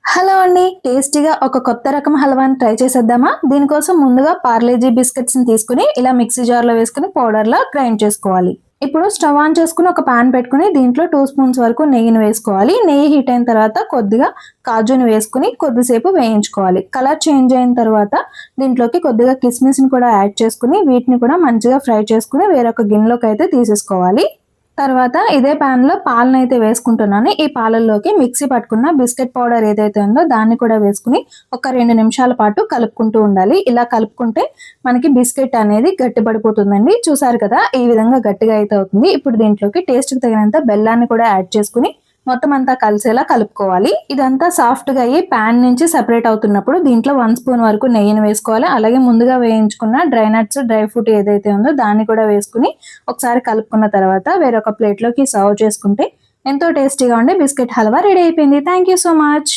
Hello అండి. టేస్టీగా ఒక కొత్త రకం హల్వాని ట్రై చేసేద్దామా? దీనికోసం ముందుగా పార్లేజీ బిస్కెట్స్‌ని తీసుకొని ఇలా మిక్సీ జార్‌లో వేసుకొని పౌడర్‌లా గ్రైండ్ చేసుకోవాలి. ఇప్పుడు స్టవ్ ఆన్ చేసుకొని ఒక పాన్ పెట్టుకొని దీంట్లో 2 స్పూన్స్ వరకు నెయ్యిని వేసుకోవాలి. నెయ్యి హీట్ అయిన తర్వాత కొద్దిగా కాజుని వేసుకొని కొద్దిసేపు వేయించుకోవాలి. కలర్ చేంజ్ అయిన తర్వాత దీంట్లోకి కొద్దిగా కిస్మిస్‌ని కూడా యాడ్ చేసుకొని వీటిని కూడా మంచిగా ఫ్రై చేసుకొని వేరొక గిన్నెలోకైతే తీసేసుకోవాలి. తర్వాత ఇదే ప్యాన్‌లో పాలనైతే వేసుకుంటున్నాను. ఈ పాలల్లోకి మిక్సీ పట్టుకున్న బిస్కెట్ పౌడర్ ఏదైతే ఉందో దాన్ని కూడా వేసుకొని ఒక 2 నిమిషాల పాటు కలుపుకుంటూ ఉండాలి. ఇలా కలుపుకుంటే మనకి బిస్కెట్ అనేది గట్టిపడిపోతుందండి. చూసారు కదా! ఈ విధంగా గట్టిగా అయితే అవుతుంది. ఇప్పుడు దీంట్లోకి టేస్ట్‌కి తగినంత బెల్లాన్ని కూడా యాడ్ చేసుకొని మొత్తం అంతా కలిసేలా కలుపుకోవాలి. ఇదంతా సాఫ్ట్‌గా అయ్యి పాన్ నుంచి సెపరేట్ అవుతున్నప్పుడు దీంట్లో 1 స్పూన్ వరకు నెయ్యిని వేసుకోవాలి. అలాగే ముందుగా వేయించుకున్న డ్రై నట్స్, డ్రై ఫ్రూట్ ఏదైతే ఉందో దాన్ని కూడా వేసుకొని ఒకసారి కలుపుకున్న తర్వాత వేరొక ప్లేట్‌లోకి సర్వ్ చేసుకుంటే ఎంతో టేస్టీగా ఉండే బిస్కెట్ హల్వా రెడీ అయిపోయింది. Thank you so much.